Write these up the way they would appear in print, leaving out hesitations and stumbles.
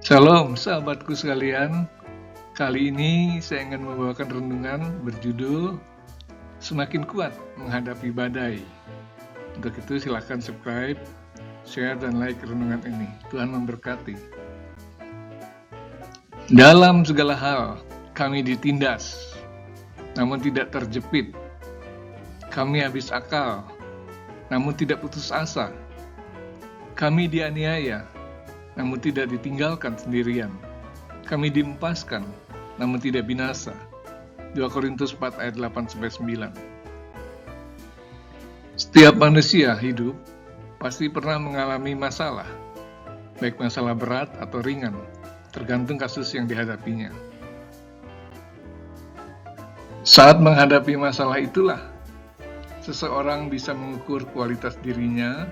Shalom sahabatku sekalian, kali ini saya ingin membawakan renungan berjudul Semakin Kuat Menghadapi Badai. Untuk itu silakan subscribe, share, dan like renungan ini. Tuhan memberkati. Dalam segala hal kami ditindas, namun tidak terjepit. Kami habis akal, namun tidak putus asa. Kami dianiaya, namun tidak ditinggalkan sendirian. Kami diempaskan, namun tidak binasa. 2 Korintus 4 ayat 8-9. Setiap manusia hidup pasti pernah mengalami masalah, baik masalah berat atau ringan, tergantung kasus yang dihadapinya. Saat menghadapi masalah itulah, seseorang bisa mengukur kualitas dirinya,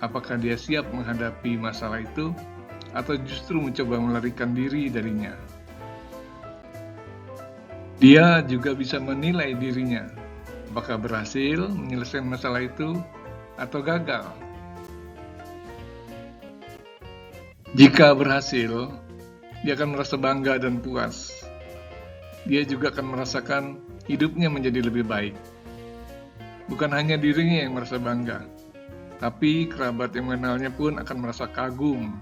apakah dia siap menghadapi masalah itu, atau justru mencoba melarikan diri darinya. Dia juga bisa menilai dirinya, apakah berhasil menyelesaikan masalah itu atau gagal. Jika berhasil, dia akan merasa bangga dan puas. Dia juga akan merasakan hidupnya menjadi lebih baik. Bukan hanya dirinya yang merasa bangga, tapi kerabat yang mengenalnya pun akan merasa kagum.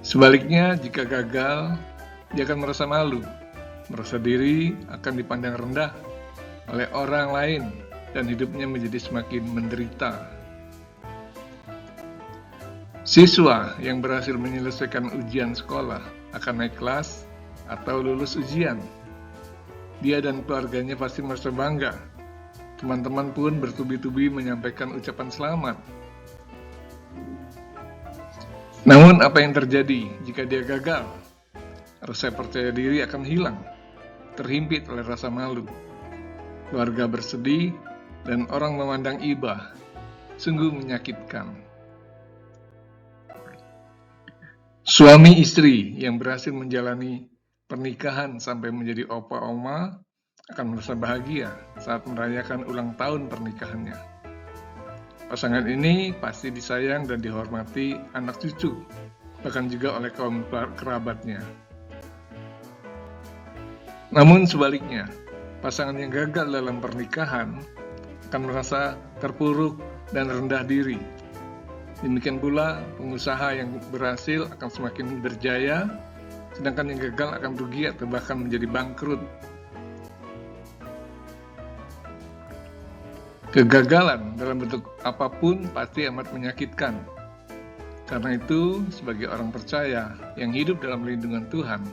Sebaliknya, jika gagal, dia akan merasa malu, merasa diri akan dipandang rendah oleh orang lain, dan hidupnya menjadi semakin menderita. Siswa yang berhasil menyelesaikan ujian sekolah akan naik kelas atau lulus ujian. Dia dan keluarganya pasti merasa bangga. Teman-teman pun bertubi-tubi menyampaikan ucapan selamat. Namun apa yang terjadi jika dia gagal? Rasa percaya diri akan hilang, terhimpit oleh rasa malu. Keluarga bersedih, dan orang memandang iba. Sungguh menyakitkan. Suami istri yang berhasil menjalani pernikahan sampai menjadi opa oma akan merasa bahagia saat merayakan ulang tahun pernikahannya. Pasangan ini pasti disayang dan dihormati anak cucu, bahkan juga oleh kaum kerabatnya. Namun sebaliknya, pasangan yang gagal dalam pernikahan akan merasa terpuruk dan rendah diri. Demikian pula, pengusaha yang berhasil akan semakin berjaya, sedangkan yang gagal akan rugi atau bahkan menjadi bangkrut. Kegagalan dalam bentuk apapun pasti amat menyakitkan. Karena itu, sebagai orang percaya yang hidup dalam lindungan Tuhan,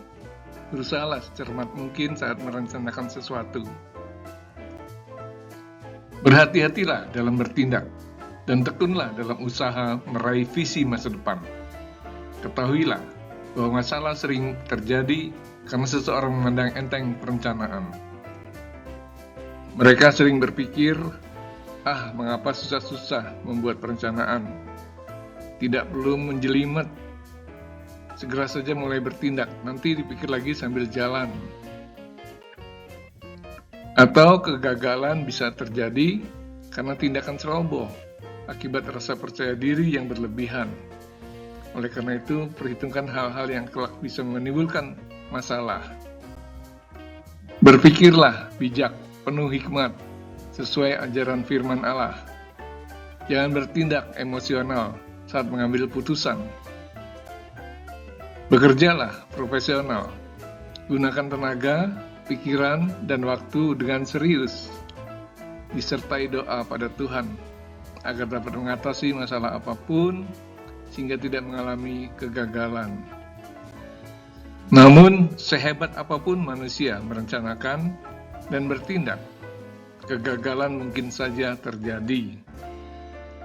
berusahalah secermat mungkin saat merencanakan sesuatu. Berhati-hatilah dalam bertindak, dan tekunlah dalam usaha meraih visi masa depan. Ketahuilah bahwa masalah sering terjadi karena seseorang memandang enteng perencanaan. Mereka sering berpikir, mengapa susah-susah membuat perencanaan? Tidak perlu menjelimet. Segera saja mulai bertindak, nanti dipikir lagi sambil jalan. Atau kegagalan bisa terjadi karena tindakan ceroboh, akibat rasa percaya diri yang berlebihan. Oleh karena itu, perhitungkan hal-hal yang kelak bisa menimbulkan masalah. Berpikirlah bijak, penuh hikmat, sesuai ajaran firman Allah. Jangan bertindak emosional saat mengambil putusan. Bekerjalah profesional, gunakan tenaga, pikiran, dan waktu dengan serius, disertai doa pada Tuhan, agar dapat mengatasi masalah apapun, sehingga tidak mengalami kegagalan. Namun, sehebat apapun manusia merencanakan dan bertindak, kegagalan mungkin saja terjadi.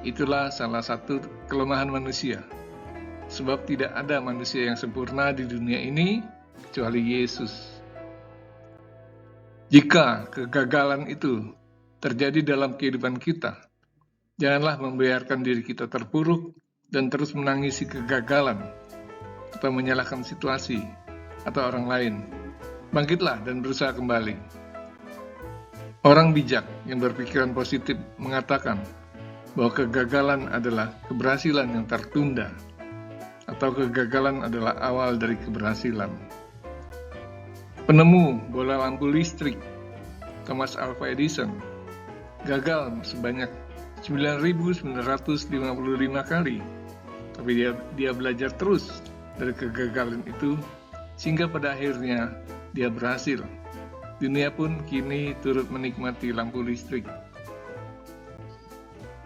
Itulah salah satu kelemahan manusia. Sebab tidak ada manusia yang sempurna di dunia ini kecuali Yesus. Jika kegagalan itu terjadi dalam kehidupan kita, janganlah membiarkan diri kita terpuruk dan terus menangisi kegagalan atau menyalahkan situasi atau orang lain. Bangkitlah dan berusaha kembali. Orang bijak yang berpikiran positif mengatakan bahwa kegagalan adalah keberhasilan yang tertunda. atau kegagalan adalah awal dari keberhasilan. Penemu bola lampu listrik, Thomas Alva Edison, gagal sebanyak 9.955 kali, tapi dia belajar terus dari kegagalan itu, sehingga pada akhirnya dia berhasil. Dunia pun kini turut menikmati lampu listrik.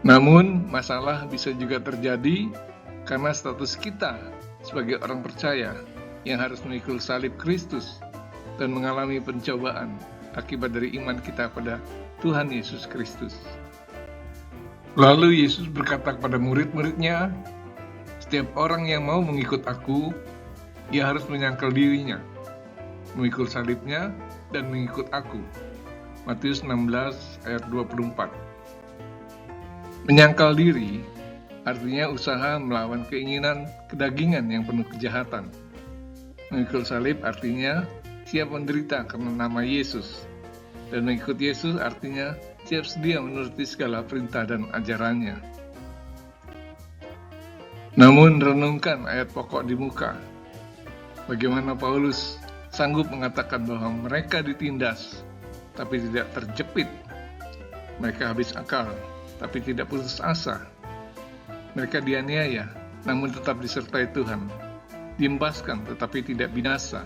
Namun, masalah bisa juga terjadi karena status kita sebagai orang percaya yang harus memikul salib Kristus dan mengalami pencobaan akibat dari iman kita pada Tuhan Yesus Kristus. Lalu Yesus berkata kepada murid-muridnya, "Setiap orang yang mau mengikut aku, ia harus menyangkal dirinya, memikul salibnya, dan mengikut aku." Matius 16 ayat 24. Menyangkal diri artinya usaha melawan keinginan kedagingan yang penuh kejahatan. Mengikul salib artinya siap menderita karena nama Yesus. Dan mengikut Yesus artinya siap sedia menuruti segala perintah dan ajarannya. Namun renungkan ayat pokok di muka. Bagaimana Paulus sanggup mengatakan bahwa mereka ditindas, tapi tidak terjepit. Mereka habis akal, tapi tidak putus asa. Mereka dianiaya, namun tetap disertai Tuhan. Diembaskan, tetapi tidak binasa.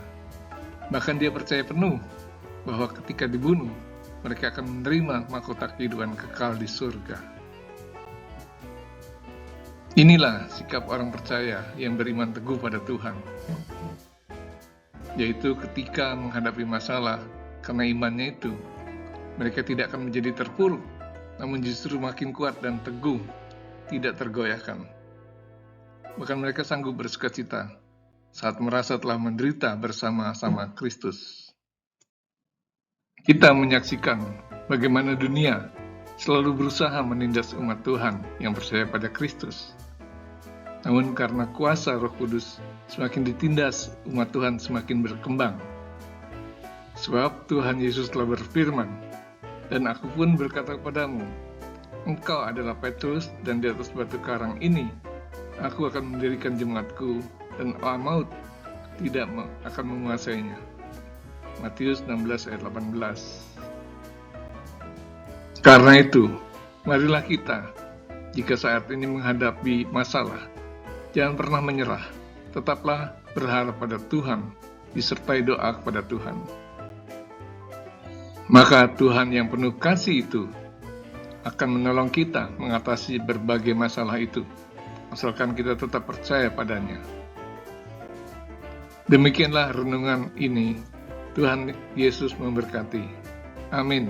Bahkan dia percaya penuh bahwa ketika dibunuh, mereka akan menerima mahkota kehidupan kekal di surga. Inilah sikap orang percaya yang beriman teguh pada Tuhan, yaitu ketika menghadapi masalah karena imannya itu, mereka tidak akan menjadi terpuruk, namun justru makin kuat dan teguh, tidak tergoyahkan. Bahkan mereka sanggup bersukacita saat merasa telah menderita bersama-sama Kristus. Kita menyaksikan bagaimana dunia selalu berusaha menindas umat Tuhan yang percaya pada Kristus. Namun karena kuasa Roh Kudus semakin ditindas, umat Tuhan semakin berkembang. Sebab Tuhan Yesus telah berfirman, "Dan aku pun berkata kepadamu, engkau adalah Petrus, dan di atas batu karang ini aku akan mendirikan jemaatku, dan maut tidak akan menguasainya." Matius 16 ayat 18. Karena itu, marilah kita, jika saat ini menghadapi masalah, jangan pernah menyerah, tetaplah berharap pada Tuhan, disertai doa kepada Tuhan. Maka Tuhan yang penuh kasih itu akan menolong kita mengatasi berbagai masalah itu, asalkan kita tetap percaya padanya. Demikianlah renungan ini. Tuhan Yesus memberkati. Amin.